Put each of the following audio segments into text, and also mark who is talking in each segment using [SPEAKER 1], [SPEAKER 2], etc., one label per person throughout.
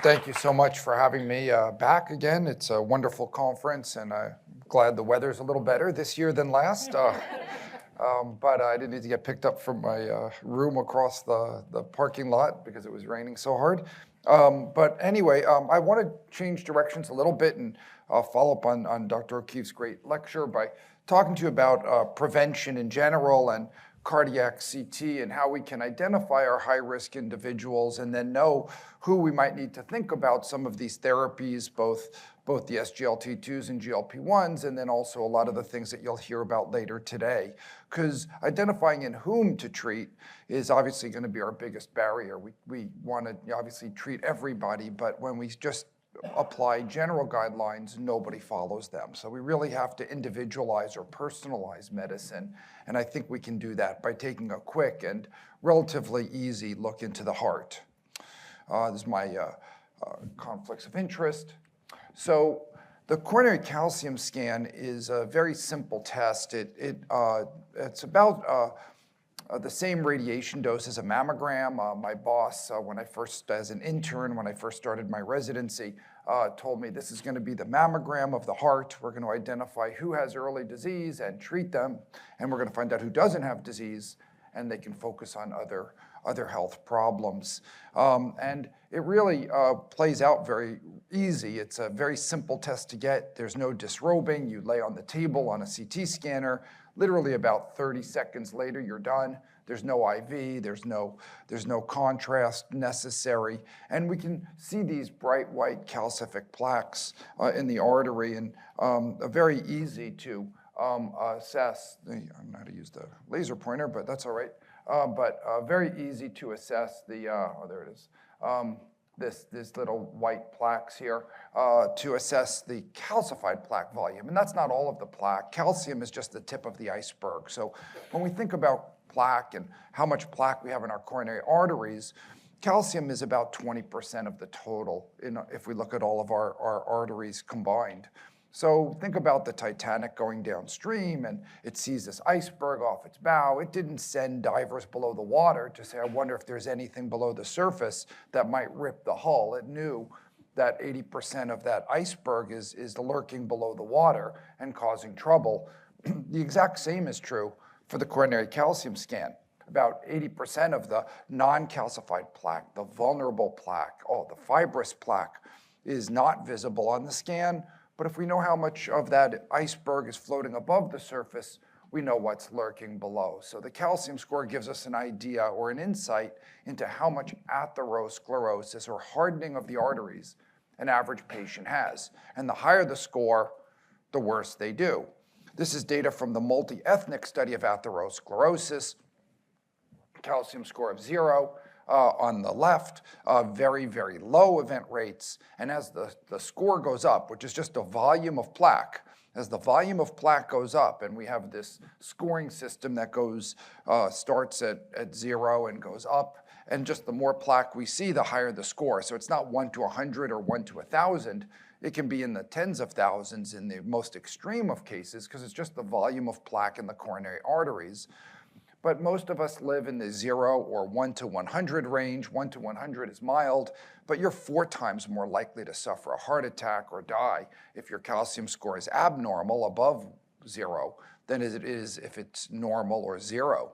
[SPEAKER 1] Thank you so much for having me back again. It's a wonderful conference, and I'm glad the weather's a little better this year than last. But I didn't need to get picked up from my room across the parking lot because it was raining so hard. But anyway, I want to change directions a little bit and follow up on Dr. O'Keefe's great lecture by talking to you about prevention in general and cardiac CT and how we can identify our high-risk individuals and then know who we might need to think about some of these therapies, both the SGLT2s and GLP-1s, and then also a lot of the things that you'll hear about later today. Because identifying in whom to treat is obviously going to be our biggest barrier. We want to obviously treat everybody, but when we just apply general guidelines, nobody follows them. So we really have to individualize or personalize medicine. And I think we can do that by taking a quick and relatively easy look into the heart. This is my conflicts of interest. So the coronary calcium scan is a very simple test. It's about the same radiation dose as a mammogram. My boss, as an intern, when I first started my residency, told me this is going to be the mammogram of the heart. We're going to identify who has early disease and treat them, and we're going to find out who doesn't have disease, and they can focus on other health problems. And it really plays out very easy. It's a very simple test to get. There's no disrobing. You lay on the table on a CT scanner. Literally about 30 seconds later, you're done. There's no IV, there's no contrast necessary. And we can see these bright white calcific plaques in the artery, and very easy to assess. I don't know how to use the laser pointer, but that's all right. Very easy to assess the, there it is. This little white plaques here to assess the calcified plaque volume. And that's not all of the plaque. Calcium is just the tip of the iceberg. So when we think about plaque and how much plaque we have in our coronary arteries, calcium is about 20% of the total if we look at all of our arteries combined. So think about the Titanic going downstream, and it sees this iceberg off its bow. It didn't send divers below the water to say, I wonder if there's anything below the surface that might rip the hull. It knew that 80% of that iceberg is lurking below the water and causing trouble. The exact same is true for the coronary calcium scan. About 80% of the non-calcified plaque, the vulnerable plaque, the fibrous plaque, is not visible on the scan. But if we know how much of that iceberg is floating above the surface, we know what's lurking below. So the calcium score gives us an idea or an insight into how much atherosclerosis or hardening of the arteries an average patient has. And the higher the score, the worse they do. This is data from the multi-ethnic study of atherosclerosis, calcium score of 0. On the left, very, very low event rates. And as the score goes up, which is just the volume of plaque, as the volume of plaque goes up, and we have this scoring system that starts at 0 and goes up, and just the more plaque we see, the higher the score. So it's not 1 to 100 or 1 to 1,000. It can be in the tens of thousands in the most extreme of cases because it's just the volume of plaque in the coronary arteries. But most of us live in the 0 or 1 to 100 range. 1 to 100 is mild, but you're 4 times more likely to suffer a heart attack or die if your calcium score is abnormal, above 0, than it is if it's normal or 0.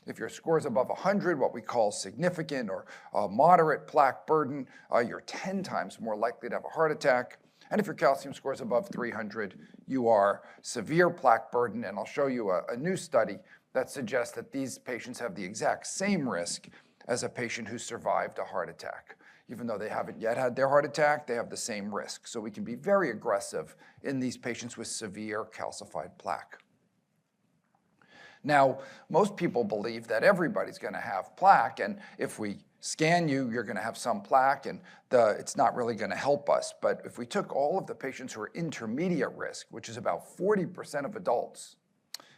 [SPEAKER 1] If your score is above 100, what we call significant or moderate plaque burden, you're 10 times more likely to have a heart attack. And if your calcium score is above 300, you are severe plaque burden. And I'll show you a new study that suggests that these patients have the exact same risk as a patient who survived a heart attack. Even though they haven't yet had their heart attack, they have the same risk. So we can be very aggressive in these patients with severe calcified plaque. Now, most people believe that everybody's going to have plaque, and if we scan you, you're going to have some plaque, and it's not really going to help us. But if we took all of the patients who are intermediate risk, which is about 40% of adults,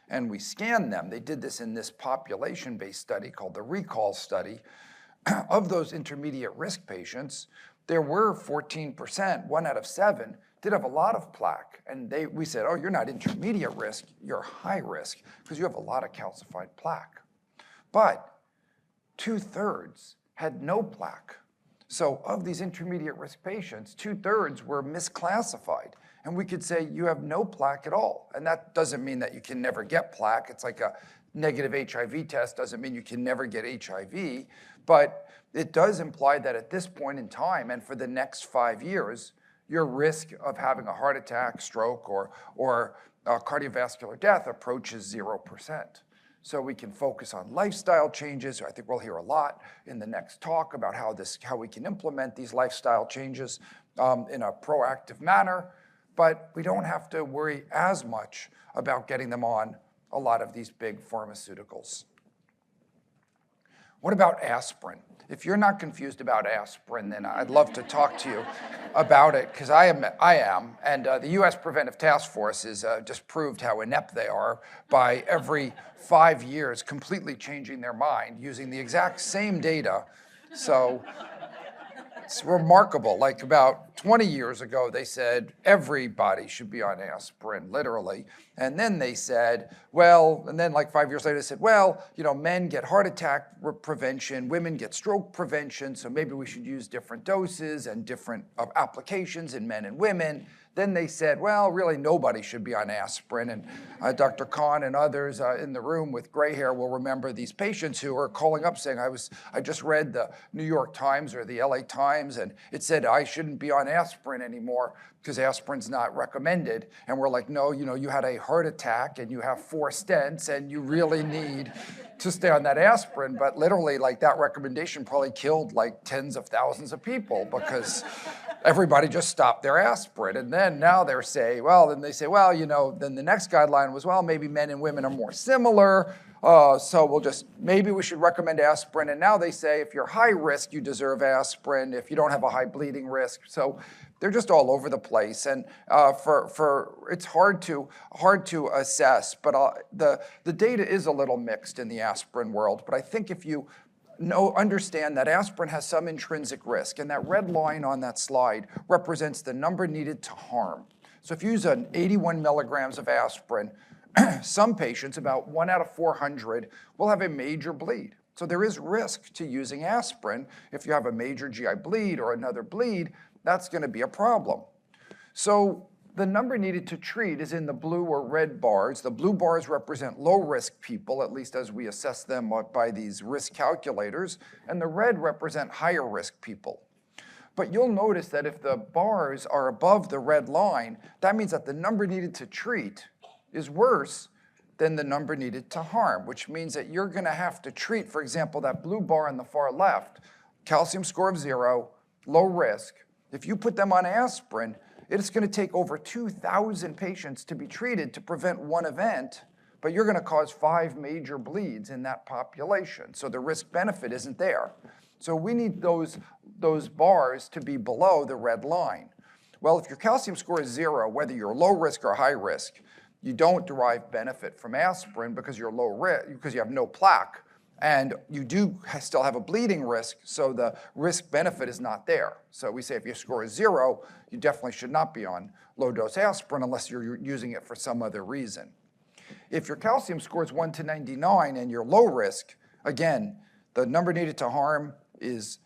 [SPEAKER 1] and we scanned them, they did this in this population-based study called the RECALL study. Of those intermediate risk patients, there were 14%, 1 out of 7, did have a lot of plaque. And we said, oh, you're not intermediate risk, you're high risk, because you have a lot of calcified plaque. But 2/3 had no plaque. So of these intermediate risk patients, 2/3 were misclassified. And we could say you have no plaque at all. And that doesn't mean that you can never get plaque. It's like a negative HIV test doesn't mean you can never get HIV. But it does imply that at this point in time and for the next 5 years, your risk of having a heart attack, stroke, or cardiovascular death approaches 0%. So we can focus on lifestyle changes. I think we'll hear a lot in the next talk about how we can implement these lifestyle changes in a proactive manner. But we don't have to worry as much about getting them on a lot of these big pharmaceuticals. What about aspirin? If you're not confused about aspirin, then I'd love to talk to you about it, because I am. And the US Preventive Task Force has just proved how inept they are by every 5 years completely changing their mind using the exact same data. So it's remarkable. Like about 20 years ago, they said everybody should be on aspirin, literally. And then they said, well, and then like 5 years later, they said, well, men get heart attack prevention, women get stroke prevention, so maybe we should use different doses and different applications in men and women. Then they said, well, really nobody should be on aspirin. And Dr. Kahn and others in the room with gray hair will remember these patients who are calling up saying, I just read the New York Times or the LA Times, and it said I shouldn't be on aspirin anymore because aspirin's not recommended. And we're like, no, you had a heart attack and you have 4 stents and you really need to stay on that aspirin. But literally, like, that recommendation probably killed like tens of thousands of people because everybody just stopped their aspirin. And then now they're saying, then the next guideline was, maybe men and women are more similar. So maybe we should recommend aspirin. And now they say, if you're high risk, you deserve aspirin if you don't have a high bleeding risk. So they're just all over the place. And it's hard to assess, but the data is a little mixed in the aspirin world. But I think if you understand that aspirin has some intrinsic risk, and that red line on that slide represents the number needed to harm. So if you use 81 milligrams of aspirin, some patients, about 1 out of 400, will have a major bleed. So there is risk to using aspirin. If you have a major GI bleed or another bleed, that's going to be a problem. So the number needed to treat is in the blue or red bars. The blue bars represent low-risk people, at least as we assess them by these risk calculators, and the red represent higher-risk people. But you'll notice that if the bars are above the red line, that means that the number needed to treat is worse than the number needed to harm, which means that you're going to have to treat, for example, that blue bar on the far left, calcium score of 0, low risk. If you put them on aspirin, it's going to take over 2,000 patients to be treated to prevent one event, but you're going to cause 5 major bleeds in that population. So the risk-benefit isn't there. So we need those bars to be below the red line. Well, if your calcium score is 0, whether you're low risk or high risk, you don't derive benefit from aspirin because you're low risk, because you have no plaque. And you do still have a bleeding risk, so the risk-benefit is not there. So we say if your score is 0, you definitely should not be on low-dose aspirin unless you're using it for some other reason. If your calcium score is 1 to 99 and you're low risk, again, the number needed to harm is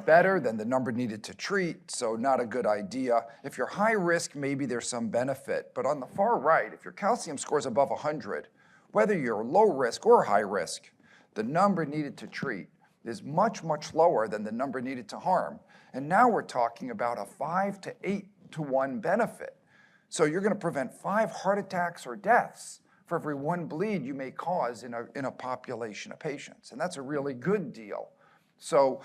[SPEAKER 1] better than the number needed to treat, so not a good idea. If you're high risk, maybe there's some benefit. But on the far right, if your calcium score is above 100, whether you're low risk or high risk, the number needed to treat is much, much lower than the number needed to harm. And now we're talking about a 5 to 8 to 1 benefit. So you're going to prevent 5 heart attacks or deaths for every 1 bleed you may cause in a population of patients. And that's a really good deal. So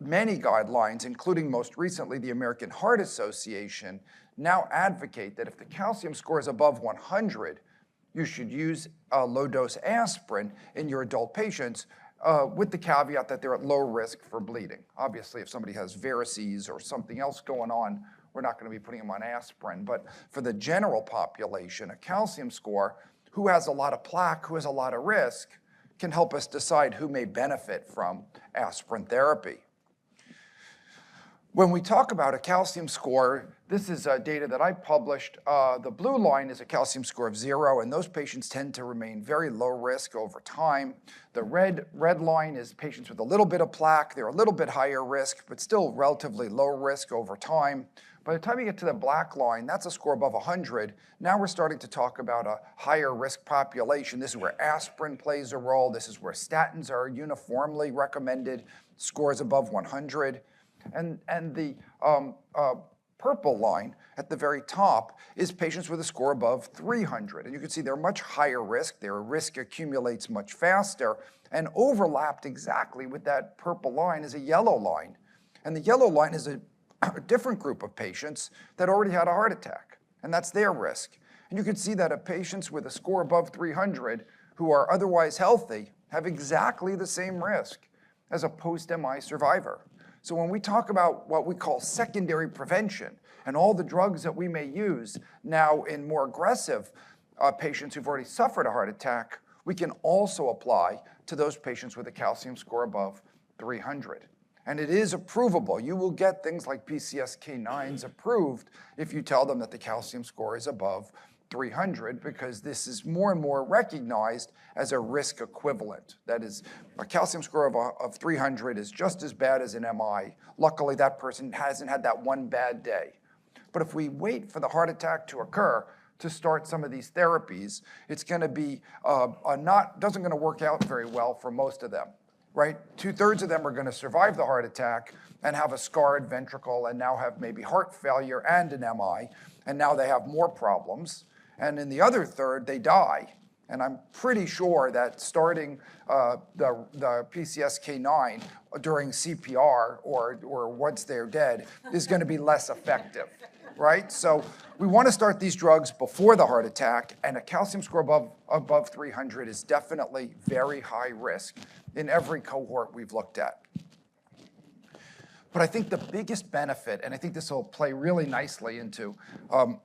[SPEAKER 1] many guidelines, including most recently the American Heart Association, now advocate that if the calcium score is above 100, you should use low-dose aspirin in your adult patients with the caveat that they're at low risk for bleeding. Obviously, if somebody has varices or something else going on, we're not going to be putting them on aspirin. But for the general population, a calcium score, who has a lot of plaque, who has a lot of risk, can help us decide who may benefit from aspirin therapy. When we talk about a calcium score, this is data that I published. The blue line is a calcium score of 0, and those patients tend to remain very low risk over time. The red line is patients with a little bit of plaque. They're a little bit higher risk, but still relatively low risk over time. By the time you get to the black line, that's a score above 100. Now we're starting to talk about a higher risk population. This is where aspirin plays a role. This is where statins are uniformly recommended, scores above 100. And the purple line at the very top is patients with a score above 300. And you can see they're much higher risk. Their risk accumulates much faster. And overlapped exactly with that purple line is a yellow line. And the yellow line is a different group of patients that already had a heart attack. And that's their risk. And you can see that patients with a score above 300 who are otherwise healthy have exactly the same risk as a post-MI survivor. So when we talk about what we call secondary prevention and all the drugs that we may use now in more aggressive patients who've already suffered a heart attack, we can also apply to those patients with a calcium score above 300. And it is approvable. You will get things like PCSK9s approved if you tell them that the calcium score is above 300, because this is more and more recognized as a risk equivalent. That is, a calcium score of 300 is just as bad as an MI. Luckily, that person hasn't had that one bad day. But if we wait for the heart attack to occur to start some of these therapies, it's going to be doesn't going to work out very well for most of them. Right? 2/3 of them are going to survive the heart attack and have a scarred ventricle and now have maybe heart failure and an MI, and now they have more problems. And in the other third, they die. And I'm pretty sure that starting the PCSK9 during CPR or once they're dead is going to be less effective, right? So we want to start these drugs before the heart attack, and a calcium score above 300 is definitely very high risk in every cohort we've looked at. But I think the biggest benefit, and I think this will play really nicely into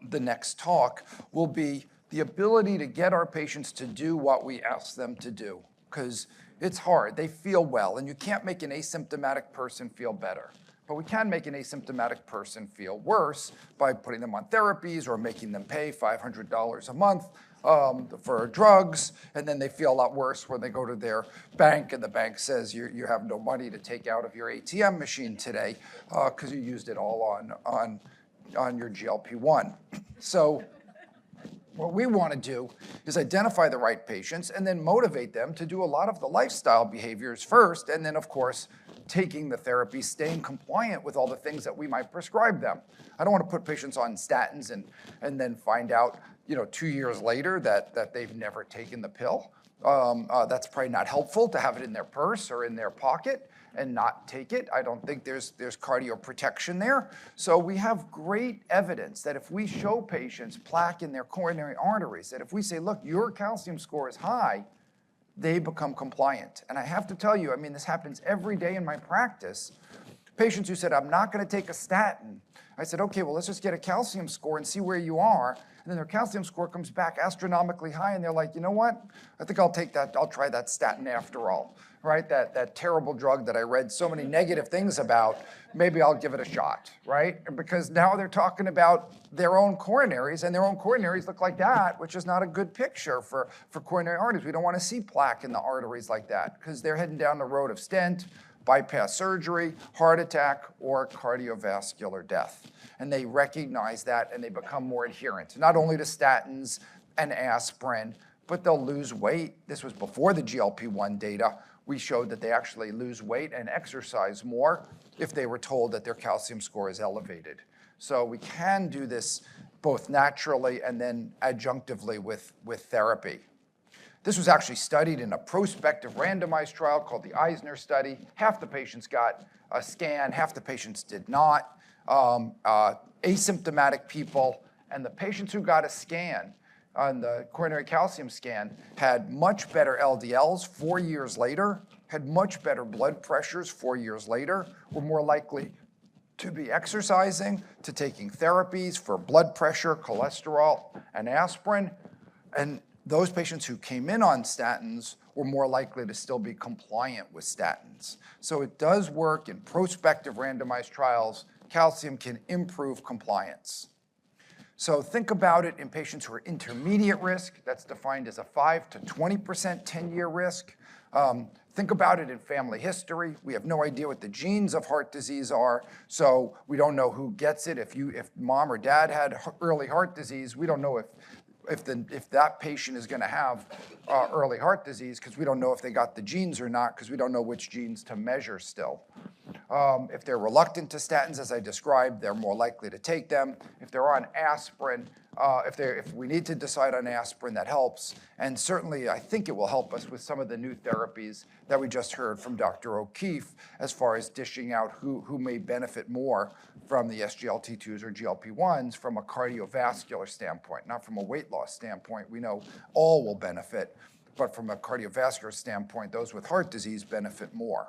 [SPEAKER 1] the next talk, will be the ability to get our patients to do what we ask them to do. Because it's hard, they feel well, and you can't make an asymptomatic person feel better. But we can make an asymptomatic person feel worse by putting them on therapies or making them pay $500 a month for drugs, and then they feel a lot worse when they go to their bank and the bank says you have no money to take out of your ATM machine today because you used it all on your GLP-1. So what we want to do is identify the right patients and then motivate them to do a lot of the lifestyle behaviors first, and then of course taking the therapy, staying compliant with all the things that we might prescribe them. I don't want to put patients on statins and then find out 2 years later that they've never taken the pill. That's probably not helpful to have it in their purse or in their pocket and not take it. I don't think there's cardioprotection there. So we have great evidence that if we show patients plaque in their coronary arteries, that if we say, look, your calcium score is high, they become compliant. And I have to tell you, I mean, this happens every day in my practice. Patients who said, I'm not going to take a statin. I said, okay, well, let's just get a calcium score and see where you are. And then their calcium score comes back astronomically high, and they're like, you know what? I think I'll take that. I'll try that statin after all, right? That terrible drug that I read so many negative things about, maybe I'll give it a shot, right? Because now they're talking about their own coronaries, and their own coronaries look like that, which is not a good picture for coronary arteries. We don't want to see plaque in the arteries like that because they're heading down the road of stent, bypass surgery, heart attack, or cardiovascular death. And they recognize that and they become more adherent, not only to statins and aspirin, but they'll lose weight. This was before the GLP-1 data. We showed that they actually lose weight and exercise more if they were told that their calcium score is elevated. So we can do this both naturally and then adjunctively with therapy. This was actually studied in a prospective randomized trial called the Eisner study. Half the patients got a scan, half the patients did not. Asymptomatic people, and the patients who got a scan on the coronary calcium scan had much better LDLs 4 years later, had much better blood pressures 4 years later, were more likely to be exercising, to taking therapies for blood pressure, cholesterol, and aspirin. And those patients who came in on statins were more likely to still be compliant with statins. So it does work in prospective randomized trials calcium can improve compliance. So think about it in patients who are intermediate risk. That's defined as a 5 to 20% 10-year risk. Think about it in family history. We have no idea what the genes of heart disease are, so we don't know who gets it. If mom or dad had early heart disease, we don't know if that patient is going to have early heart disease, because we don't know if they got the genes or not, because we don't know which genes to measure still. If they're reluctant to statins, as I described, they're more likely to take them. If they're on aspirin, if we need to decide on aspirin, that helps. And certainly, I think it will help us with some of the new therapies that we just heard from Dr. O'Keefe, as far as dishing out who may benefit more from the SGLT2s or GLP-1s from a cardiovascular standpoint, not from a weight loss standpoint. We know all will benefit, but from a cardiovascular standpoint, those with heart disease benefit more.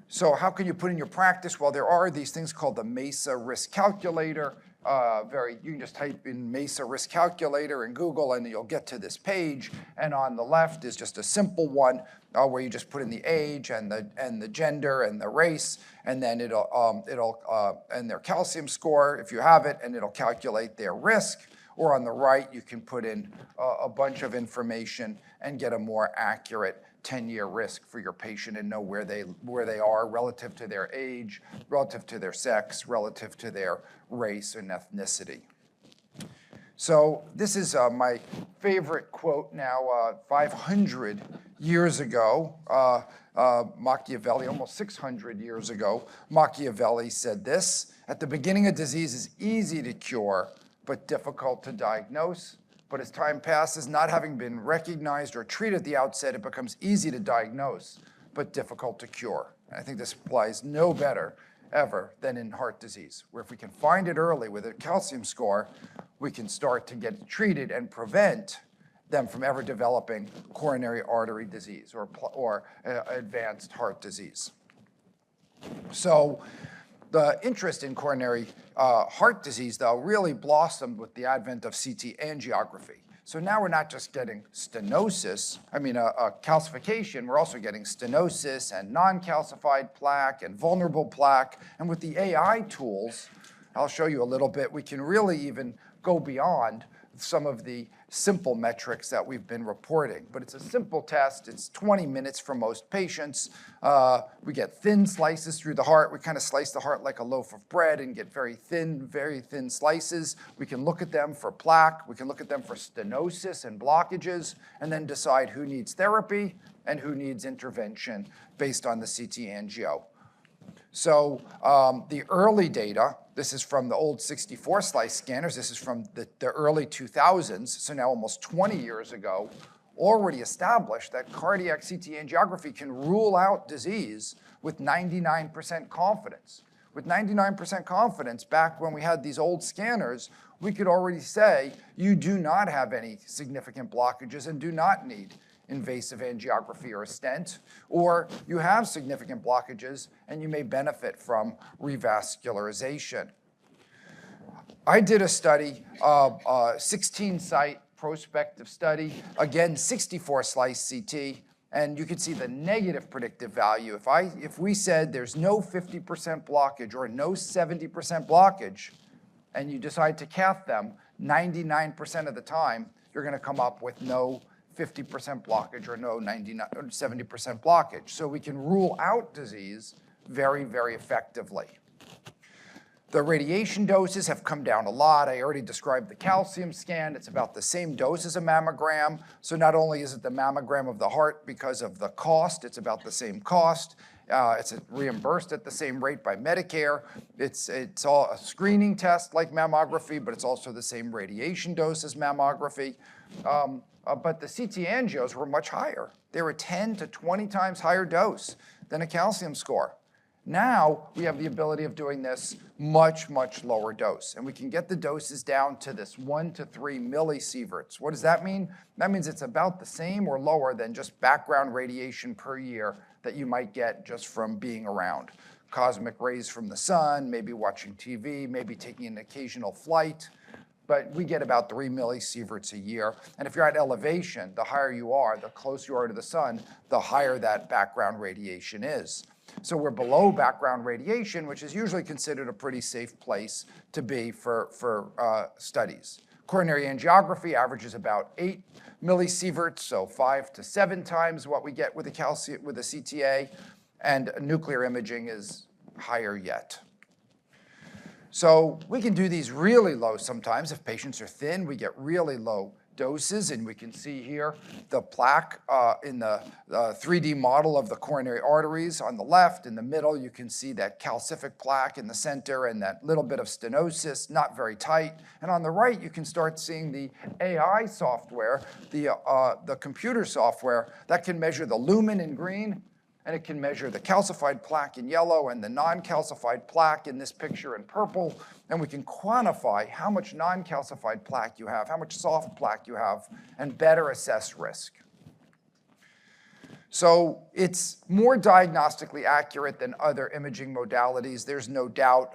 [SPEAKER 1] So how can you put in your practice? Well, there are these things called the MESA risk calculator. You can just type in MESA risk calculator in Google and you'll get to this page. And on the left is just a simple one where you just put in the age and the gender and the race, and then and their calcium score if you have it, and it'll calculate their risk. Or on the right, you can put in a bunch of information and get a more accurate 10-year risk for your patient and know where they are relative to their age, relative to their sex, relative to their race and ethnicity. So this is my favorite quote now, 500 years ago, Machiavelli, almost 600 years ago, Machiavelli said this: "At the beginning, a disease is easy to cure, but difficult to diagnose. But as time passes, not having been recognized or treated at the outset, it becomes easy to diagnose, but difficult to cure." And I think this applies no better ever than in heart disease, where if we can find it early with a calcium score, we can start to get treated and prevent them from ever developing coronary artery disease or advanced heart disease. So the interest in coronary heart disease, though, really blossomed with the advent of CT angiography. So now we're not just getting stenosis, calcification, we're also getting stenosis and non-calcified plaque and vulnerable plaque. And with the AI tools, I'll show you a little bit, we can really even go beyond some of the simple metrics that we've been reporting. But it's a simple test. It's 20 minutes for most patients. We get thin slices through the heart. We kind of slice the heart like a loaf of bread and get very thin slices. We can look at them for plaque. We can look at them for stenosis and blockages, and then decide who needs therapy and who needs intervention based on the CT angio. So the early data, this is from the old 64-slice scanners. This is from the early 2000s, so now almost 20 years ago, already established that cardiac CT angiography can rule out disease with 99% confidence. With 99% confidence, back when we had these old scanners, we could already say you do not have any significant blockages and do not need invasive angiography or a stent, or you have significant blockages and you may benefit from revascularization. I did a study, 16-site prospective study, again 64-slice CT, and you can see the negative predictive value. If we said there's no 50% blockage or no 70% blockage, and you decide to cath them, 99% of the time, you're going to come up with no 50% blockage or no 70% blockage. So we can rule out disease very, very effectively. The radiation doses have come down a lot. I already described the calcium scan. It's about the same dose as a mammogram. So not only is it the mammogram of the heart because of the cost, it's about the same cost. It's reimbursed at the same rate by Medicare. It's all a screening test like mammography, but it's also the same radiation dose as mammography. But the CT angios were much higher. They were 10 to 20 times higher dose than a calcium score. Now we have the ability of doing this much, much lower dose. And we can get the doses down to this 1 to 3 millisieverts. What does that mean? That means it's about the same or lower than just background radiation per year that you might get just from being around. Cosmic rays from the sun, maybe watching TV, maybe taking an occasional flight. But we get about 3 millisieverts a year. And if you're at elevation, the higher you are, the closer you are to the sun, the higher that background radiation is. So we're below background radiation, which is usually considered a pretty safe place to be for studies. Coronary angiography averages about 8 millisieverts, so 5 to 7 times what we get with a CTA, and nuclear imaging is higher yet. So we can do these really low sometimes. If patients are thin, we get really low doses, and we can see here the plaque in the 3D model of the coronary arteries on the left. In the middle, you can see that calcific plaque in the center and that little bit of stenosis, not very tight. And on the right, you can start seeing the AI software, the computer software that can measure the lumen in green, and it can measure the calcified plaque in yellow and the non-calcified plaque in this picture in purple, and we can quantify how much non-calcified plaque you have, how much soft plaque you have, and better assess risk. So it's more diagnostically accurate than other imaging modalities. There's no doubt.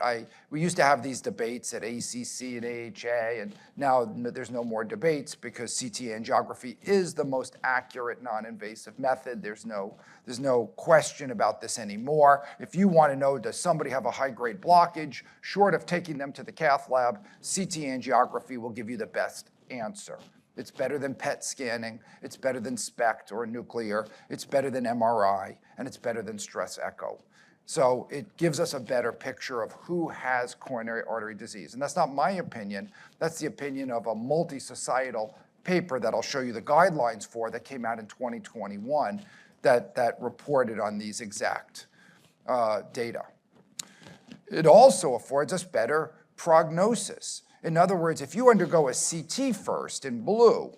[SPEAKER 1] We used to have these debates at ACC and AHA, and now there's no more debates because CT angiography is the most accurate non-invasive method. There's no question about this anymore. If you want to know, does somebody have a high-grade blockage, short of taking them to the cath lab, CT angiography will give you the best answer. It's better than PET scanning, it's better than SPECT or nuclear, it's better than MRI, and it's better than stress echo. So it gives us a better picture of who has coronary artery disease. And that's not my opinion, that's the opinion of a multi-societal paper that I'll show you the guidelines for that came out in 2021 that reported on these exact data. It also affords us better prognosis. In other words, if you undergo a CT first in blue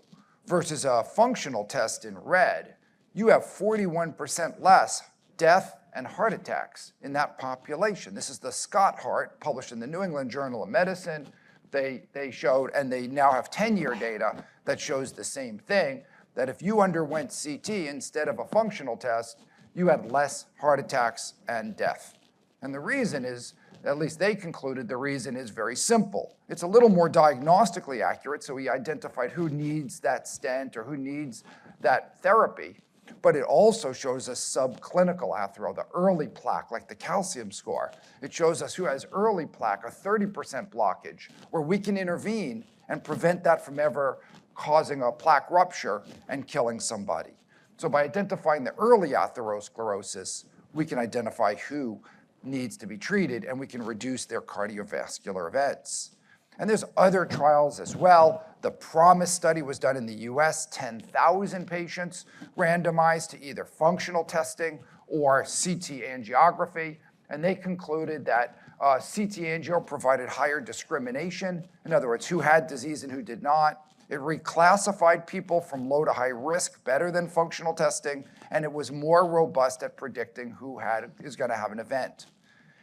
[SPEAKER 1] versus a functional test in red, you have 41% less death and heart attacks in that population. This is the Scott Heart, published in the New England Journal of Medicine. They showed, and they now have 10-year data that shows the same thing, that if you underwent CT instead of a functional test, you had less heart attacks and death. And the reason is, at least they concluded, the reason is very simple. It's a little more diagnostically accurate, so we identified who needs that stent or who needs that therapy, but it also shows us subclinical athero, the early plaque, like the calcium score. It shows us who has early plaque, a 30% blockage, where we can intervene and prevent that from ever causing a plaque rupture and killing somebody. So by identifying the early atherosclerosis, we can identify who needs to be treated, and we can reduce their cardiovascular events. And there's other trials as well. The PROMISE study was done in the US, 10,000 patients randomized to either functional testing or CT angiography, and they concluded that CT angio provided higher discrimination, in other words, who had disease and who did not. It reclassified people from low to high risk better than functional testing, and it was more robust at predicting who is going to have an event.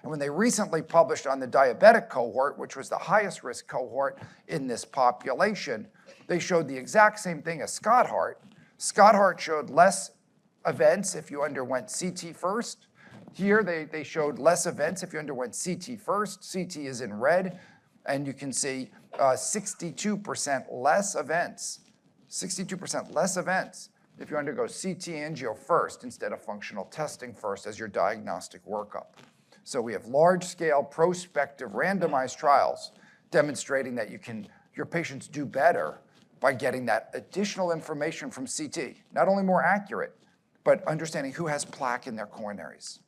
[SPEAKER 1] And when they recently published on the diabetic cohort, which was the highest risk cohort in this population, they showed the exact same thing as Scott Heart. Scott Heart showed less events if you underwent CT first. Here they showed less events if you underwent CT first. CT is in red, and you can see 62% less events. 62% less events if you undergo CT angio first instead of functional testing first as your diagnostic workup. So we have large-scale prospective randomized trials demonstrating that your patients do better by getting that additional information from CT. Not only more accurate, but understanding who has plaque in their coronaries.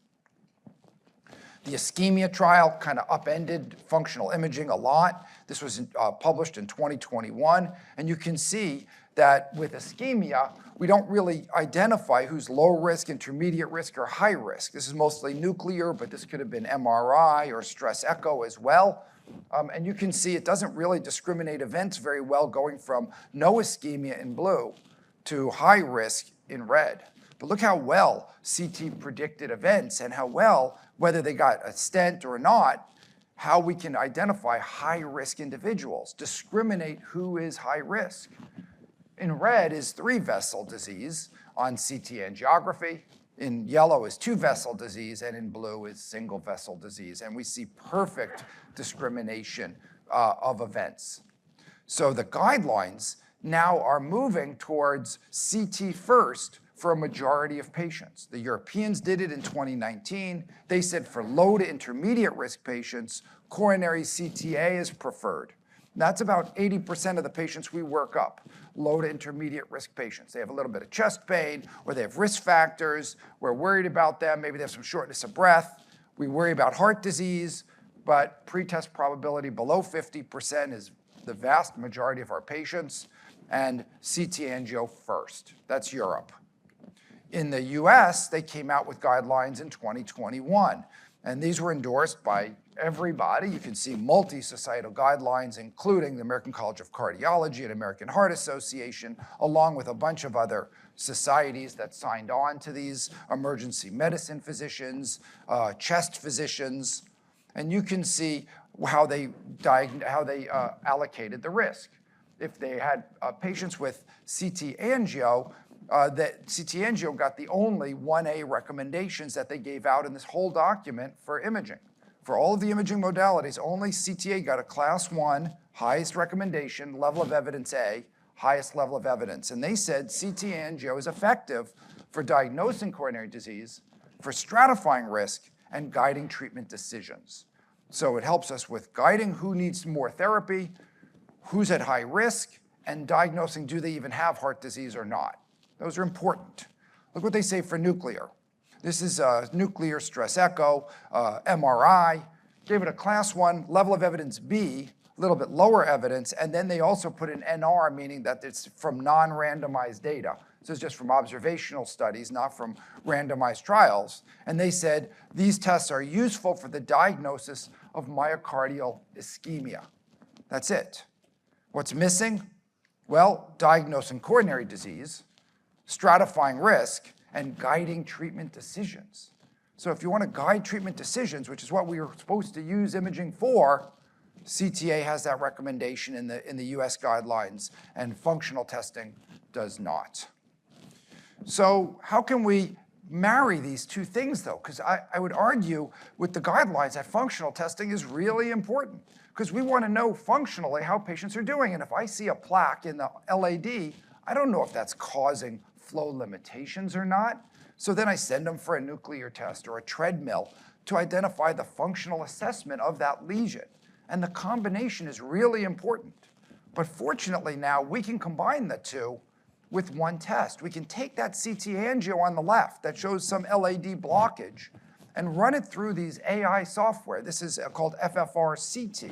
[SPEAKER 1] The ischemia trial kind of upended functional imaging a lot. This was published in 2021, and you can see that with ischemia, we don't really identify who's low risk, intermediate risk, or high risk. This is mostly nuclear, but this could have been MRI or stress echo as well. And you can see it doesn't really discriminate events very well, going from no ischemia in blue to high risk in red. But look how well CT predicted events, and how well, whether they got a stent or not, how we can identify high-risk individuals, discriminate who is high risk. In red is 3-vessel disease on CT angiography. In yellow is 2-vessel disease, and in blue is single-vessel disease. And we see perfect discrimination of events. So the guidelines now are moving towards CT first for a majority of patients. The Europeans did it in 2019. They said for low to intermediate risk patients, coronary CTA is preferred. That's about 80% of the patients we work up, low to intermediate risk patients. They have a little bit of chest pain, or they have risk factors. We're worried about them. Maybe they have some shortness of breath. We worry about heart disease, but pretest probability below 50% is the vast majority of our patients, and CT angio first. That's Europe. In the US, they came out with guidelines in 2021, and these were endorsed by everybody. You can see multi-societal guidelines, including the American College of Cardiology and American Heart Association, along with a bunch of other societies that signed on to these, emergency medicine physicians, chest physicians, and you can see how they allocated the risk. If they had patients with CT angio, that CT angio got the only 1A recommendations that they gave out in this whole document for imaging. For all of the imaging modalities, only CTA got a class 1, highest recommendation, level of evidence A, highest level of evidence. And they said CT angio is effective for diagnosing coronary disease, for stratifying risk, and guiding treatment decisions. So it helps us with guiding who needs more therapy, who's at high risk, and diagnosing do they even have heart disease or not. Those are important. Look what they say for nuclear. This is a nuclear stress echo, MRI, gave it a class 1, level of evidence B, a little bit lower evidence, and then they also put an NR, meaning that it's from non-randomized data. This is just from observational studies, not from randomized trials. And they said these tests are useful for the diagnosis of myocardial ischemia. That's it. What's missing? Well, diagnosing coronary disease, stratifying risk, and guiding treatment decisions. So if you want to guide treatment decisions, which is what we were supposed to use imaging for, CTA has that recommendation in the US guidelines, and functional testing does not. So how can we marry these two things, though? Because I would argue with the guidelines that functional testing is really important, because we want to know functionally how patients are doing. And if I see a plaque in the LAD, I don't know if that's causing flow limitations or not. So then I send them for a nuclear test or a treadmill to identify the functional assessment of that lesion. And the combination is really important. But fortunately now we can combine the two with one test. We can take that CT angio on the left that shows some LAD blockage and run it through these AI software. This is called FFR-CT.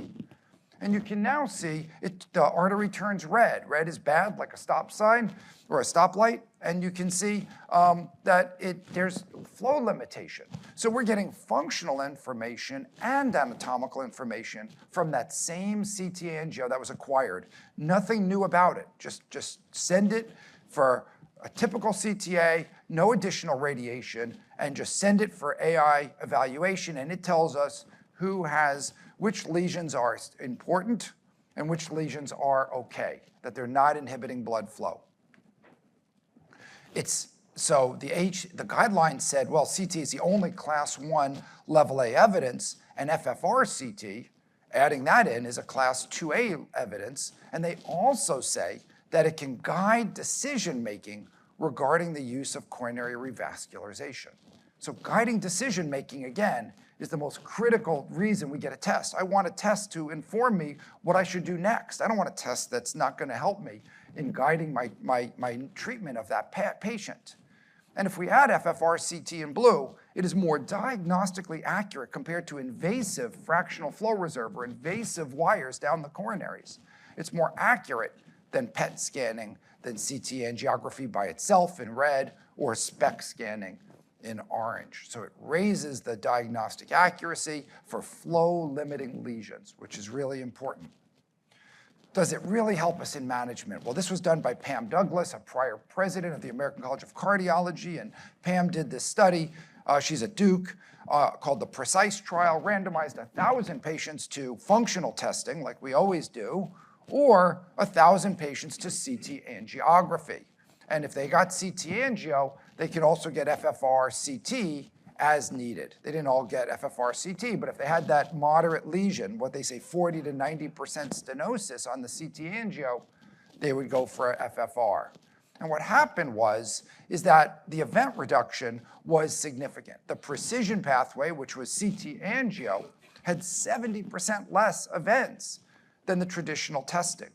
[SPEAKER 1] And you can now see the artery turns red. Red is bad, like a stop sign or a stoplight. And you can see that there's flow limitation. So we're getting functional information and anatomical information from that same CT angio that was acquired. Nothing new about it. Just send it for a typical CTA, no additional radiation, and just send it for AI evaluation. And it tells us which lesions are important and which lesions are okay, that they're not inhibiting blood flow. So the guidelines said, well, CT is the only class 1 level A evidence, and FFR-CT, adding that in, is a class 2A evidence, and they also say that it can guide decision-making regarding the use of coronary revascularization. So guiding decision-making, again, is the most critical reason we get a test. I want a test to inform me what I should do next. I don't want a test that's not going to help me in guiding my treatment of that patient. And if we add FFR-CT in blue, it is more diagnostically accurate compared to invasive fractional flow reserve or invasive wires down the coronaries. It's more accurate than PET scanning, than CT angiography by itself in red, or SPECT scanning in orange. So it raises the diagnostic accuracy for flow-limiting lesions, which is really important. Does it really help us in management? Well, this was done by Pam Douglas, a prior president of the American College of Cardiology, and Pam did this study. She's at Duke, called the PRECISE trial, randomized 1,000 patients to functional testing, like we always do, or 1,000 patients to CT angiography. And if they got CT angio, they could also get FFR-CT as needed. They didn't all get FFR-CT, but if they had that moderate lesion, what they say 40 to 90% stenosis on the CT angio, they would go for FFR. And what happened is that the event reduction was significant. The precision pathway, which was CT angio, had 70% less events than the traditional testing.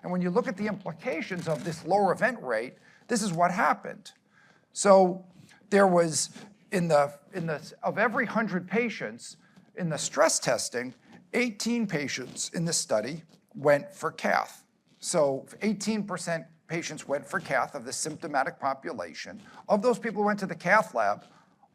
[SPEAKER 1] And when you look at the implications of this lower event rate, this is what happened. So there was, of every 100 patients in the stress testing, 18 patients in this study went for cath. So 18% patients went for cath of the symptomatic population. Of those people who went to the cath lab,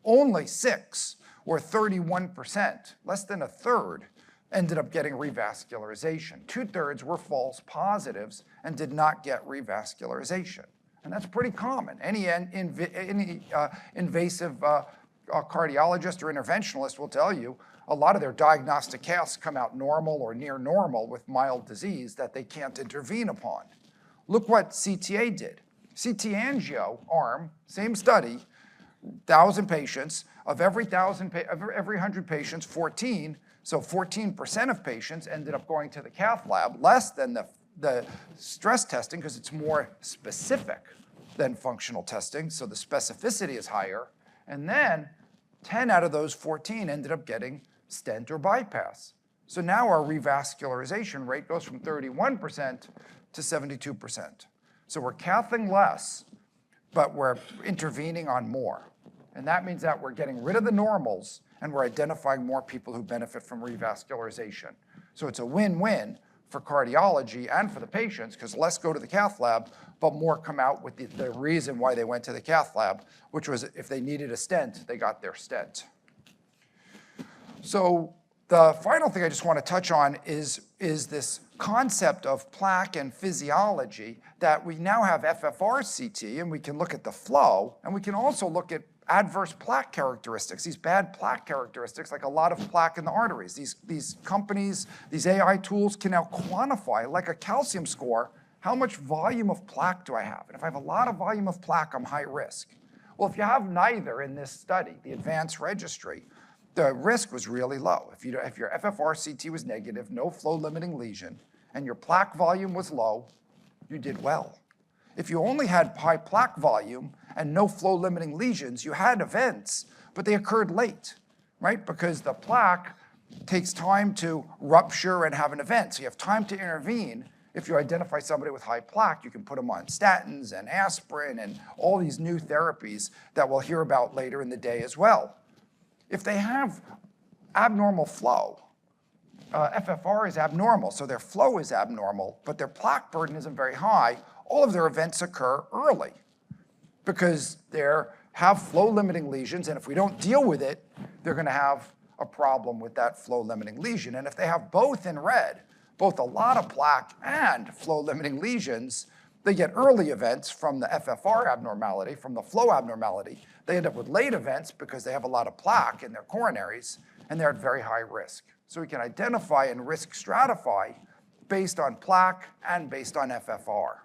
[SPEAKER 1] only 6, or 31%, less than a third, ended up getting revascularization. 2/3 were false positives and did not get revascularization. And that's pretty common. Any invasive cardiologist or interventionalist will tell you a lot of their diagnostic caths come out normal or near normal with mild disease that they can't intervene upon. Look what CTA did. CT angio arm, same study, 1,000 patients. Of every 100 patients, 14, so 14% of patients ended up going to the cath lab, less than the stress testing because it's more specific than functional testing, so the specificity is higher. And then 10 out of those 14 ended up getting stent or bypass. So now our revascularization rate goes from 31% to 72%. So we're cathing less, but we're intervening on more. And that means that we're getting rid of the normals and we're identifying more people who benefit from revascularization. So it's a win-win for cardiology and for the patients because less go to the cath lab, but more come out with the reason why they went to the cath lab, which was if they needed a stent, they got their stent. So the final thing I just want to touch on is this concept of plaque and physiology, that we now have FFR CT and we can look at the flow, and we can also look at adverse plaque characteristics, these bad plaque characteristics, like a lot of plaque in the arteries. These companies, these AI tools can now quantify, like a calcium score, how much volume of plaque do I have? And if I have a lot of volume of plaque, I'm high risk. Well, if you have neither in this study, the advanced registry, the risk was really low. If your FFR CT was negative, no flow-limiting lesion, and your plaque volume was low, you did well. If you only had high plaque volume and no flow-limiting lesions, you had events, but they occurred late, right? Because the plaque takes time to rupture and have an event, so you have time to intervene. If you identify somebody with high plaque, you can put them on statins and aspirin and all these new therapies that we'll hear about later in the day as well. If they have abnormal flow, FFR is abnormal, so their flow is abnormal, but their plaque burden isn't very high, all of their events occur early because they have flow-limiting lesions, and if we don't deal with it, they're going to have a problem with that flow-limiting lesion. And if they have both in red, both a lot of plaque and flow-limiting lesions, they get early events from the FFR abnormality, from the flow abnormality. They end up with late events because they have a lot of plaque in their coronaries, and they're at very high risk. So we can identify and risk stratify based on plaque and based on FFR.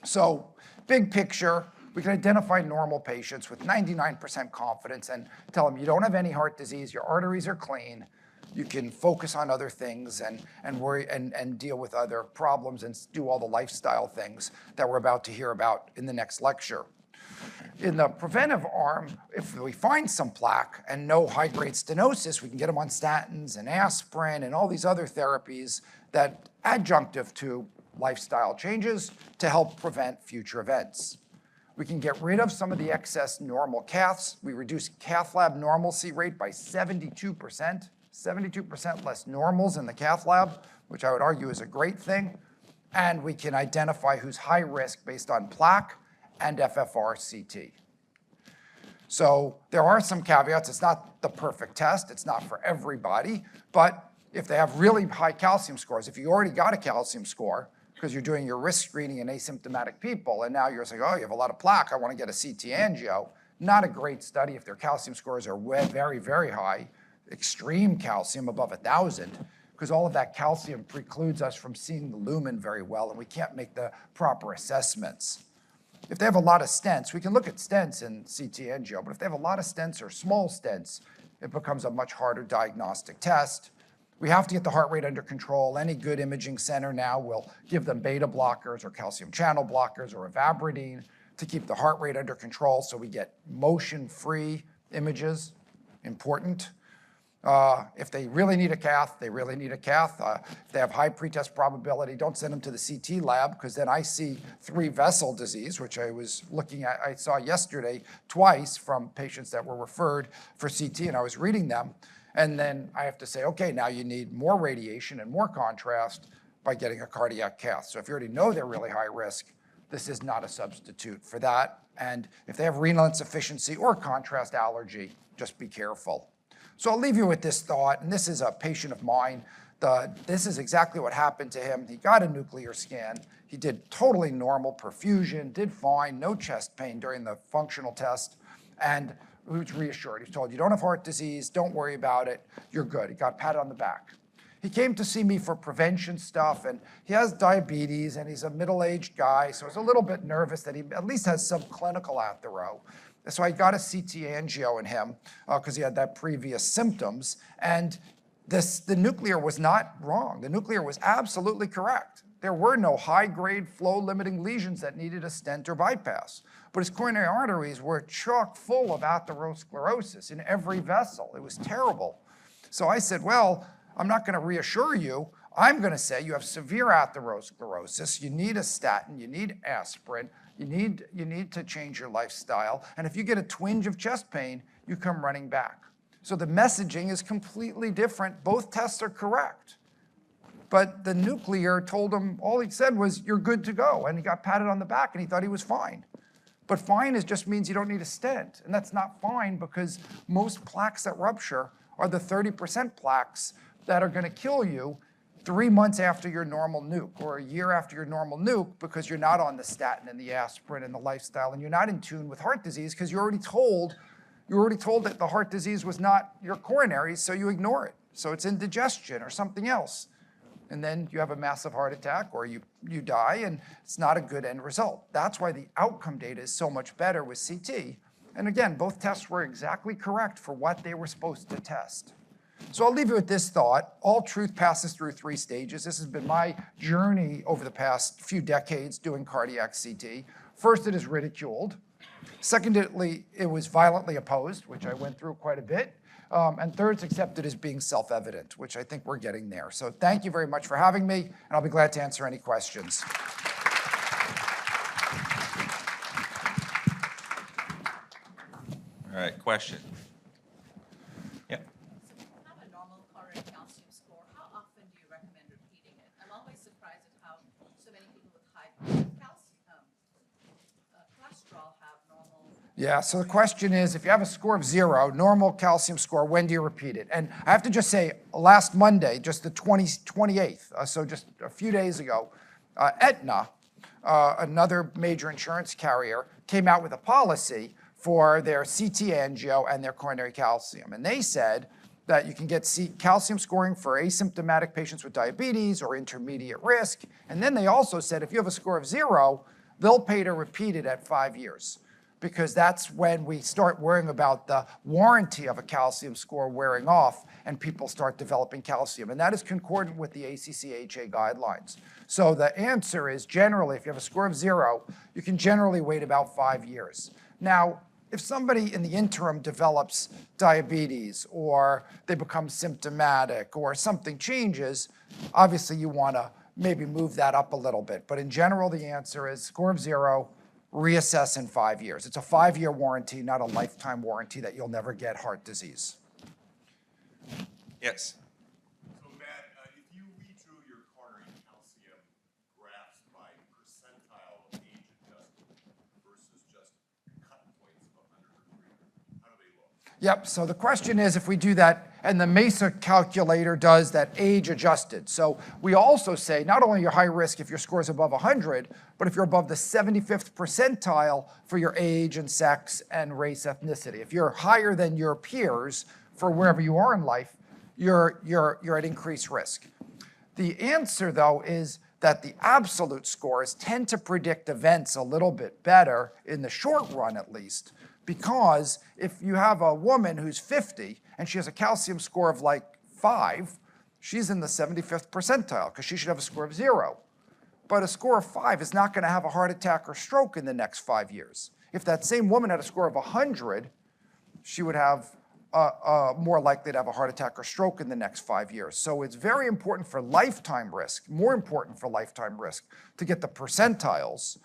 [SPEAKER 1] So big picture, we can identify normal patients with 99% confidence and tell them you don't have any heart disease, your arteries are clean, you can focus on other things and worry and deal with other problems and do all the lifestyle things that we're about to hear about in the next lecture. In the preventive arm, if we find some plaque and no high-grade stenosis, we can get them on statins and aspirin and all these other therapies that adjunctive to lifestyle changes to help prevent future events. We can get rid of some of the excess normal caths. We reduce cath lab normalcy rate by 72%, 72% less normals in the cath lab, which I would argue is a great thing. And we can identify who's high risk based on plaque and FFR CT. So there are some caveats. It's not the perfect test. It's not for everybody. But if they have really high calcium scores, if you already got a calcium score because you're doing your risk screening in asymptomatic people, and now you're saying, oh, you have a lot of plaque, I want to get a CT angio, not a great study if their calcium scores are very, very high, extreme calcium above 1,000, because all of that calcium precludes us from seeing the lumen very well, and we can't make the proper assessments. If they have a lot of stents, we can look at stents in CT angio, but if they have a lot of stents or small stents, it becomes a much harder diagnostic test. We have to get the heart rate under control. Any good imaging center now will give them beta blockers or calcium channel blockers or ivabradine to keep the heart rate under control so we get motion-free images. Important. If they really need a cath, they really need a cath. If they have high pretest probability, don't send them to the CT lab, because then I see 3-vessel disease, which I was looking at. I saw yesterday twice from patients that were referred for CT, and I was reading them. And then I have to say, okay, now you need more radiation and more contrast by getting a cardiac cath. So if you already know they're really high risk, this is not a substitute for that. And if they have renal insufficiency or contrast allergy, just be careful. So I'll leave you with this thought, and this is a patient of mine. This is exactly what happened to him. He got a nuclear scan. He did totally normal perfusion, did fine, no chest pain during the functional test, and he was reassured. He was told, you don't have heart disease, don't worry about it, you're good. He got patted on the back. He came to see me for prevention stuff, and he has diabetes, and he's a middle-aged guy, so I was a little bit nervous that he at least has some clinical athero. So I got a CT angio in him because he had that previous symptoms, and the nuclear was not wrong. The nuclear was absolutely correct. There were no high-grade flow-limiting lesions that needed a stent or bypass, but his coronary arteries were chock full of atherosclerosis in every vessel. It was terrible. So I said, well, I'm not going to reassure you. I'm going to say you have severe atherosclerosis. You need a statin. You need aspirin. You need to change your lifestyle. And if you get a twinge of chest pain, you come running back. So the messaging is completely different. Both tests are correct. But the nuclear told him, all he said was, you're good to go. And he got patted on the back and he thought he was fine. But fine just means you don't need a stent. And that's not fine, because most plaques that rupture are the 30% plaques that are going to kill you 3 months after your normal nuke, or a year after your normal nuke, because you're not on the statin and the aspirin and the lifestyle, and you're not in tune with heart disease because you're already told that the heart disease was not your coronaries, so you ignore it. So it's indigestion or something else. And then you have a massive heart attack, or you die, and it's not a good end result. That's why the outcome data is so much better with CT. And again, both tests were exactly correct for what they were supposed to test. So I'll leave you with this thought. All truth passes through 3 stages. This has been my journey over the past few decades doing cardiac CT. First, it is ridiculed. Secondly, it was violently opposed, which I went through quite a bit. And third, it's accepted as being self-evident, which I think we're getting there. So thank you very much for having me, and I'll be glad to answer any questions.
[SPEAKER 2] All right, question. Yeah.
[SPEAKER 3] So when you have a normal coronary calcium score, how often do you recommend repeating it? I'm always surprised at how so many people with high cholesterol have normal.
[SPEAKER 1] Yeah, so the question is, if you have a score of 0, normal calcium score, when do you repeat it? And I have to just say, last Monday, just the 28th, so just a few days ago, Aetna, another major insurance carrier, came out with a policy for their CT angio and their coronary calcium. And they said that you can get calcium scoring for asymptomatic patients with diabetes or intermediate risk. And then they also said if you have a score of 0, they'll pay to repeat it at 5 years, because that's when we start worrying about the warranty of a calcium score wearing off and people start developing calcium. And that is concordant with the ACC/AHA guidelines. So the answer is, generally, if you have a score of 0, you can generally wait about 5 years. Now, if somebody in the interim develops diabetes, or they become symptomatic, or something changes, obviously you want to maybe move that up a little bit. But in general, the answer is score of 0, reassess in 5 years. It's a 5-year warranty, not a lifetime warranty that you'll never get heart disease.
[SPEAKER 2] Yes.
[SPEAKER 4] So Matt, if you redrew your coronary calcium graphs by percentile of age adjustment versus just cut points of 100 or 300, how do they look?
[SPEAKER 1] Yep, so the question is if we do that, and the MESA calculator does that age adjusted. So we also say not only you're high risk if your score is above 100, but if you're above the 75th percentile for your age and sex and race ethnicity. If you're higher than your peers for wherever you are in life, you're at increased risk. The answer, though, is that the absolute scores tend to predict events a little bit better, in the short run at least, because if you have a woman who's 50 and she has a calcium score of like 5, she's in the 75th percentile because she should have a score of 0. But a score of 5 is not going to have a heart attack or stroke in the next 5 years. If that same woman had a score of 100, she would have more likely to have a heart attack or stroke in the next 5 years. So it's very important for lifetime risk, more important for lifetime risk, to get the percentiles,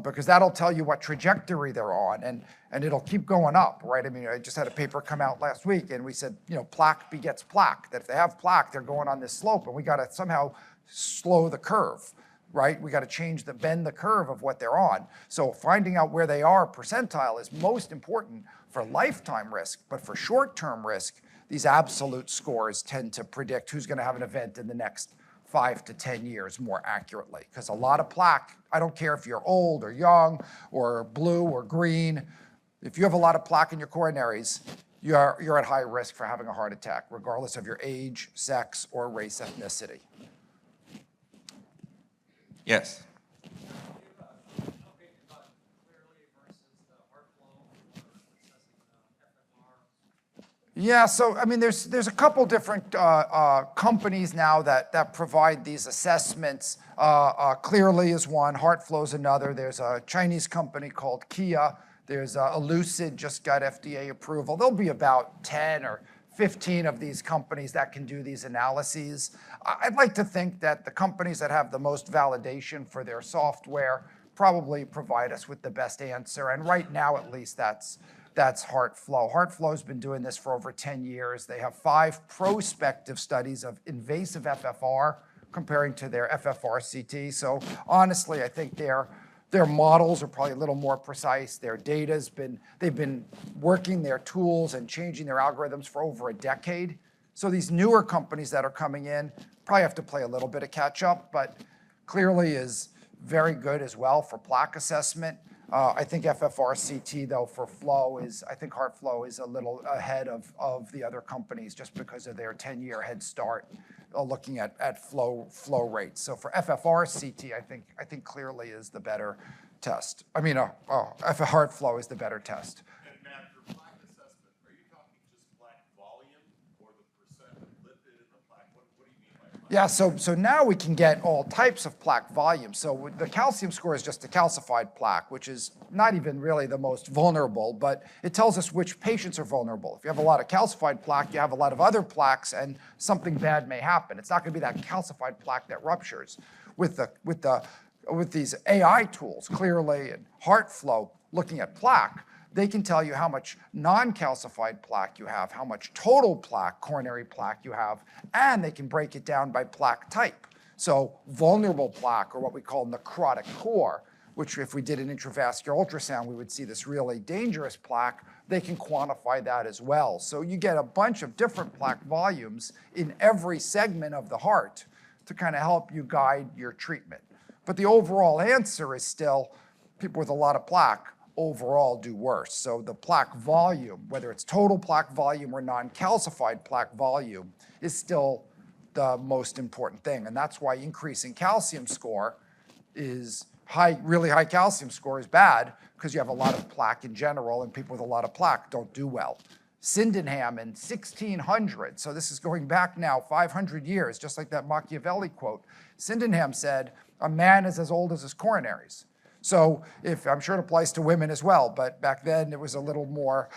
[SPEAKER 1] because that'll tell you what trajectory they're on, and it'll keep going up, right? I mean, I just had a paper come out last week, and we said, plaque begets plaque, that if they have plaque, they're going on this slope, and we got to somehow slow the curve, right? We got to bend the curve of what they're on. So finding out where they are percentile is most important for lifetime risk, but for short-term risk, these absolute scores tend to predict who's going to have an event in the next 5 to 10 years more accurately. Because a lot of plaque, I don't care if you're old or young or blue or green, if you have a lot of plaque in your coronaries, you're at high risk for having a heart attack, regardless of your age, sex, or race, ethnicity.
[SPEAKER 2] Yes.
[SPEAKER 1] Yeah, so I mean, there's a couple different companies now that provide these assessments. Clearly is one, HeartFlow is another. There's a Chinese company called Kia. There's Elucid, just got FDA approval. There'll be about 10 or 15 of these companies that can do these analyses. I'd like to think that the companies that have the most validation for their software probably provide us with the best answer. And right now, at least, that's HeartFlow. HeartFlow's been doing this for over 10 years. They have 5 prospective studies of invasive FFR comparing to their FFRCT. So honestly, I think their models are probably a little more precise. Their they've been working their tools and changing their algorithms for over a decade. So these newer companies that are coming in probably have to play a little bit of catch up, but clearly is very good as well for plaque assessment. I think FFRCT, though, for flow I think HeartFlow is a little ahead of the other companies just because of their 10-year head start looking at flow rates. So for FFRCT, I think clearly is the better test. I mean, HeartFlow is the better test.
[SPEAKER 4] And Matt, for plaque assessment, are you talking just plaque volume or the percent of lipid in the plaque? What do you mean by plaque?
[SPEAKER 1] Yeah, so now we can get all types of plaque volume. So the calcium score is just a calcified plaque, which is not even really the most vulnerable, but it tells us which patients are vulnerable. If you have a lot of calcified plaque, you have a lot of other plaques, and something bad may happen. It's not going to be that calcified plaque that ruptures. With these AI tools, Clearly and HeartFlow, looking at plaque, they can tell you how much non-calcified plaque you have, how much total plaque, coronary plaque you have, and they can break it down by plaque type. So vulnerable plaque, or what we call necrotic core, which if we did an intravascular ultrasound, we would see this really dangerous plaque, they can quantify that as well. So you get a bunch of different plaque volumes in every segment of the heart to kind of help you guide your treatment. But the overall answer is still people with a lot of plaque overall do worse. So the plaque volume, whether it's total plaque volume or non-calcified plaque volume, is still the most important thing. And that's why increasing calcium score is really high calcium score is bad, because you have a lot of plaque in general, and people with a lot of plaque don't do well. Sydenham in 1600, so this is going back now 500 years, just like that Machiavelli quote. Sydenham said, a man is as old as his coronaries. So I'm sure it applies to women as well, but back then it was a little more,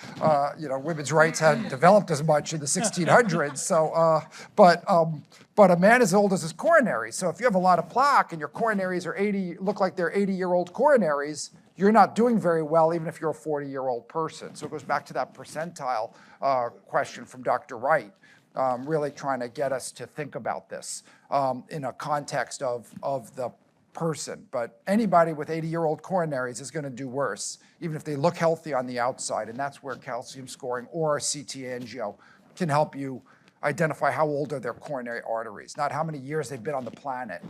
[SPEAKER 1] women's rights hadn't developed as much in the 1600s. So, but a man is as old as his coronaries. So if you have a lot of plaque and your coronaries are look like they're 80-year-old coronaries, you're not doing very well, even if you're a 40-year-old person. So it goes back to that percentile question from Dr. Wright, really trying to get us to think about this in a context of the person. But anybody with 80-year-old coronaries is going to do worse, even if they look healthy on the outside. And that's where calcium scoring or CT angio can help you identify how old are their coronary arteries, not how many years they've been on the planet,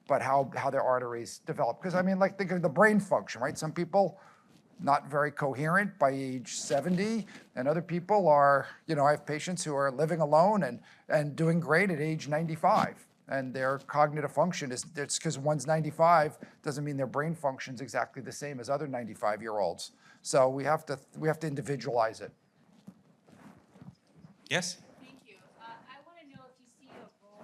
[SPEAKER 1] but how their arteries develop. Because I mean, like, think of the brain function, right? Some people not very coherent by age 70, and other people are, I have patients who are living alone and doing great at age 95. And their cognitive function it's because one's 95 doesn't mean their brain function's exactly the same as other 95-year-olds. So we have to individualize it.
[SPEAKER 2] Yes?
[SPEAKER 5] Thank you. I want to know if you see a role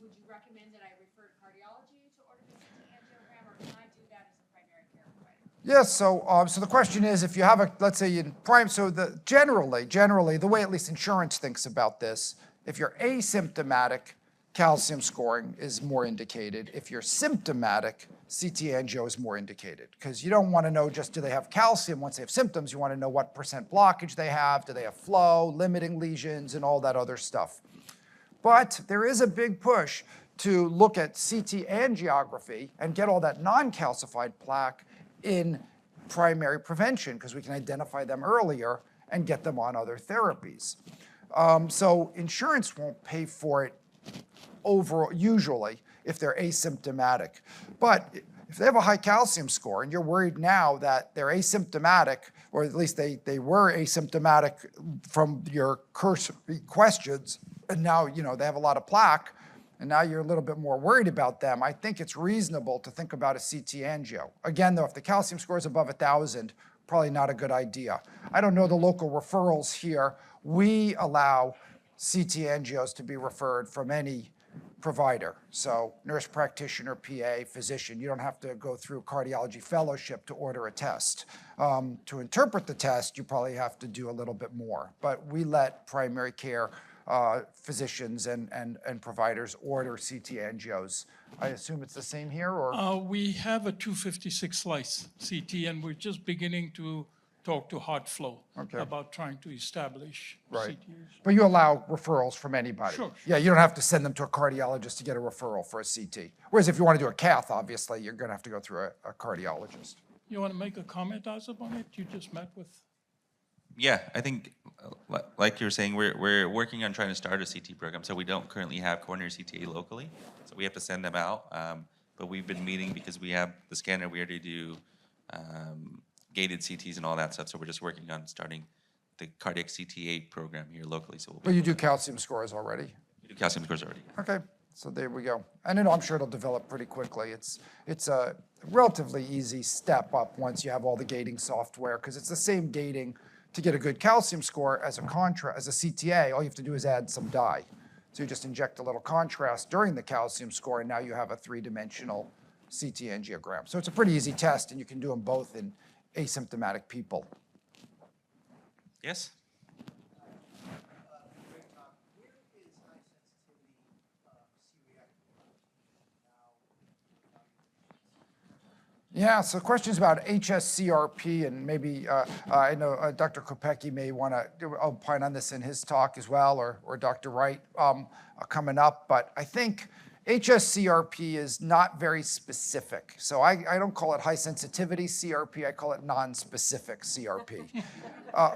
[SPEAKER 5] would you recommend that I refer to cardiology to order the CT angiogram, or can I do that as a primary care provider?
[SPEAKER 1] Yes, so the question is, if you have a, let's say in prime, so generally, the way at least insurance thinks about this, if you're asymptomatic, calcium scoring is more indicated. If you're symptomatic, CT angio is more indicated, because you don't want to know just do they have calcium once they have symptoms, you want to know what percent blockage they have, do they have flow, limiting lesions, and all that other stuff. But there is a big push to look at CT angiography and get all that non-calcified plaque in primary prevention, because we can identify them earlier and get them on other therapies. So insurance won't pay for it overall, usually, if they're asymptomatic. But if they have a high calcium score and you're worried now that they're asymptomatic, or at least they were asymptomatic from your cursory questions, and now they have a lot of plaque, and now you're a little bit more worried about them, I think it's reasonable to think about a CT angio. Again, though, if the calcium score is above 1,000, probably not a good idea. I don't know the local referrals here. We allow CT angios to be referred from any provider. So nurse practitioner, PA, physician, you don't have to go through cardiology fellowship to order a test. To interpret the test, you probably have to do a little bit more. But we let primary care physicians and providers order CT angios. I assume it's the same here, or?
[SPEAKER 6] We have a 256 slice CT, and we're just beginning to talk to HeartFlow about trying to establish
[SPEAKER 1] Right.
[SPEAKER 6] CTs.
[SPEAKER 1] But you allow referrals from anybody?
[SPEAKER 6] Sure.
[SPEAKER 1] Yeah, you don't have to send them to a cardiologist to get a referral for a CT. Whereas if you want to do a cath, obviously, you're going to have to go through a cardiologist.
[SPEAKER 6] You want to make a comment, Azab, on it? You just met with...
[SPEAKER 2] Yeah, I think, like you were saying, we're working on trying to start a CT program. So we don't currently have coronary CTA locally, so we have to send them out. But we've been meeting because we have the scanner. We already do gated CTs and all that stuff. So we're just working on starting the cardiac CTA program here locally. So we'll
[SPEAKER 1] But you do calcium scores already?
[SPEAKER 2] do calcium scores already.
[SPEAKER 1] Okay, so there we go. And I'm sure it'll develop pretty quickly. It's a relatively easy step up once you have all the gating software, because it's the same gating to get a good calcium score as a CTA. All you have to do is add some dye. So you just inject a little contrast during the calcium score, and now you have a three-dimensional CT angiogram. So it's a pretty easy test, and you can do them both in asymptomatic people.
[SPEAKER 2] Yes?
[SPEAKER 7] Great talk. Where is high sensitivity C-reactive now?
[SPEAKER 1] Yeah, so questions about HSCRP, and maybe I know Dr. Kopecki may want to opine on this in his talk as well, or Dr. Wright coming up. But I think HSCRP is not very specific. So I don't call it high sensitivity CRP, I call it non-specific CRP.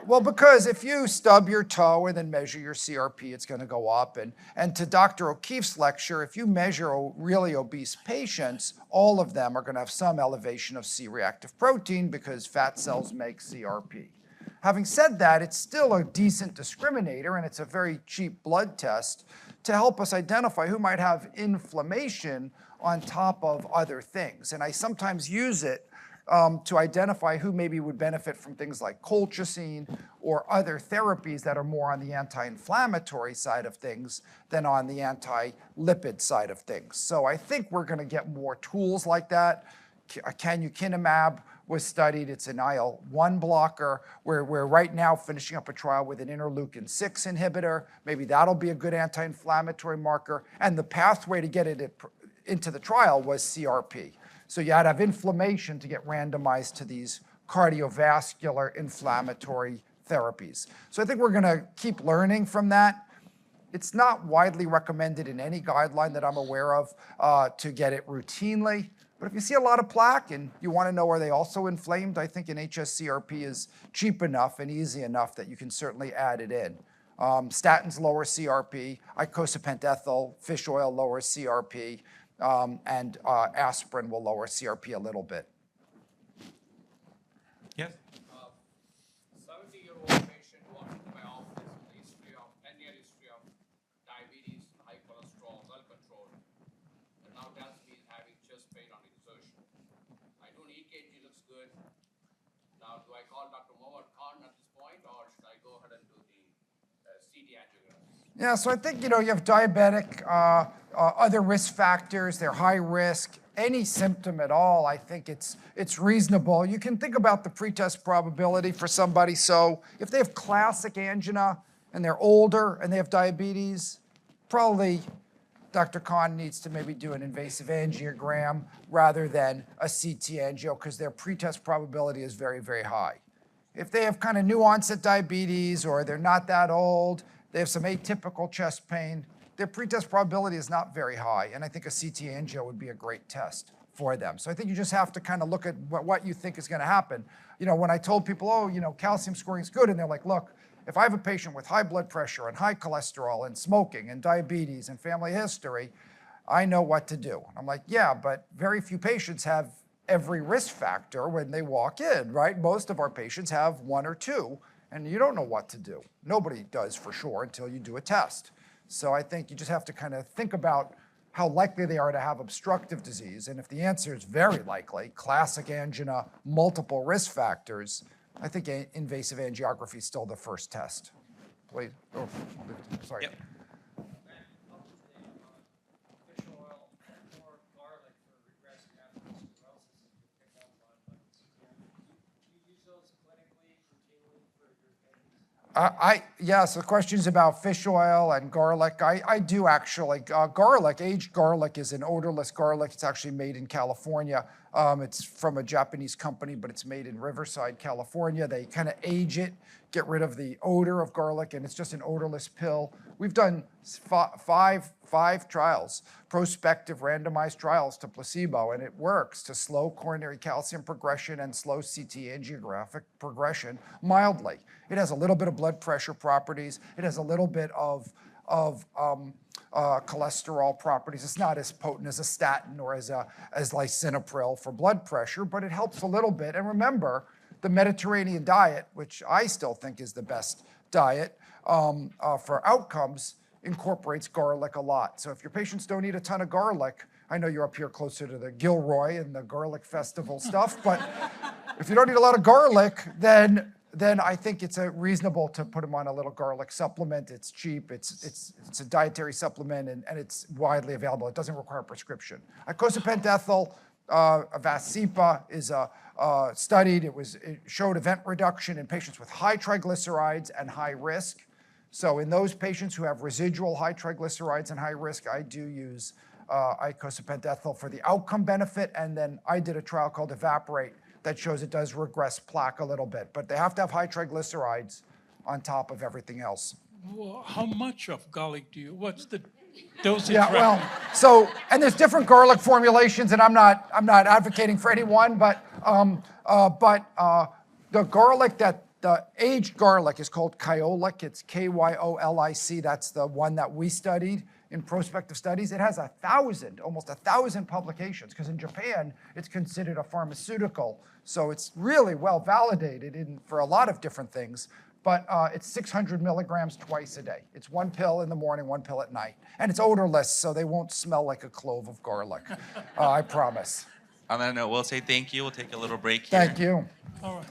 [SPEAKER 1] Well, because if you stub your toe and then measure your CRP, it's going to go up. And to Dr. O'Keefe's lecture, if you measure really obese patients, all of them are going to have some elevation of C-reactive protein because fat cells make CRP. Having said that, it's still a decent discriminator, and it's a very cheap blood test to help us identify who might have inflammation on top of other things. And I sometimes use it to identify who maybe would benefit from things like colchicine or other therapies that are more on the anti-inflammatory side of things than on the anti-lipid side of things. So I think we're going to get more tools like that. Canakinumab was studied. It's an IL-1 blocker. We're right now finishing up a trial with an interleukin-6 inhibitor. Maybe that'll be a good anti-inflammatory marker. And the pathway to get it into the trial was CRP. So you had to have inflammation to get randomized to these cardiovascular inflammatory therapies. So I think we're going to keep learning from that. It's not widely recommended in any guideline that I'm aware of to get it routinely. But if you see a lot of plaque and you want to know are they also inflamed, I think an HSCRP is cheap enough and easy enough that you can certainly add it in. Statins lower CRP, icosapent fish oil lowers CRP, and aspirin will lower CRP a little bit.
[SPEAKER 2] Yes?
[SPEAKER 8] 70-year-old patient walked into my office with a history of 10-year history of diabetes, high cholesterol, well controlled, and now tells me he's having chest pain on exertion. I do an EKG, looks good. Now, do I call Dr. Mohammed Khan at this point, or should I go ahead and do the CT angiogram?
[SPEAKER 1] Yeah, so I think, you have diabetic other risk factors, they're high risk, any symptom at all, I think it's reasonable. You can think about the pretest probability for somebody. So if they have classic angina and they're older and they have diabetes, probably Dr. Khan needs to maybe do an invasive angiogram rather than a CT angio because their pretest probability is very, very high. If they have kind of new onset diabetes or they're not that old, they have some atypical chest pain, their pretest probability is not very high. And I think a CT angio would be a great test for them. So I think you just have to kind of look at what you think is going to happen. You know, when I told people, oh, you know, calcium scoring is good, and they're like, look, if I have a patient with high blood pressure and high cholesterol and smoking and diabetes and family history, I know what to do. I'm like, yeah, but very few patients have every risk factor when they walk in, right? Most of our patients have one or two, and you don't know what to do. Nobody does for sure until you do a test. So I think you just have to kind of think about how likely they are to have obstructive disease. And if the answer is very likely, classic angina, multiple risk factors, I think invasive angiography is still the first test. Please. Oh, sorry.
[SPEAKER 2] Yep.
[SPEAKER 7] Fish oil or garlic for regressing atherosclerosis you pick up on CTM. Do you use those clinically, routinely for your patients?
[SPEAKER 1] Yes, the question is about fish oil and garlic. I do actually. Garlic, aged garlic is an odorless garlic. It's actually made in California. It's from a Japanese company, but it's made in Riverside, California. They kind of age it, get rid of the odor of garlic, and it's just an odorless pill. We've done five trials, prospective randomized trials to placebo, and it works to slow coronary calcium progression and slow CT angiographic progression mildly. It has a little bit of blood pressure properties. It has a little bit of cholesterol properties. It's not as potent as a statin or as lisinopril for blood pressure, but it helps a little bit. And remember, the Mediterranean diet, which I still think is the best diet for outcomes, incorporates garlic a lot. So if your patients don't eat a ton of garlic, I know you're up here closer to the Gilroy and the garlic festival stuff, but if you don't eat a lot of garlic, then I think it's reasonable to put them on a little garlic supplement. It's cheap, it's a dietary supplement, and it's widely available. It doesn't require a prescription. Icosapent Vascepa is studied. It showed event reduction in patients with high triglycerides and high risk. So in those patients who have residual high triglycerides and high risk, I do use icosapent for the outcome benefit. And then I did a trial called Evaporate that shows it does regress plaque a little bit. But they have to have high triglycerides on top of everything else.
[SPEAKER 6] Well, how much of garlic do you, what's the dosage?
[SPEAKER 1] Yeah, well, so, and there's different garlic formulations, and I'm not advocating for any one, but the garlic the aged garlic is called Kyolic. It's Kyolic. That's the one that we studied in prospective studies. It has almost 1,000 publications, because in Japan, it's considered a pharmaceutical. So it's really well validated for a lot of different things. But it's 600 milligrams twice a day. It's one pill in the morning, one pill at night. And it's odorless, so they won't smell like a clove of garlic. I promise.
[SPEAKER 2] On that note, we'll say thank you. We'll take a little break here.
[SPEAKER 1] Thank you.
[SPEAKER 6] All right.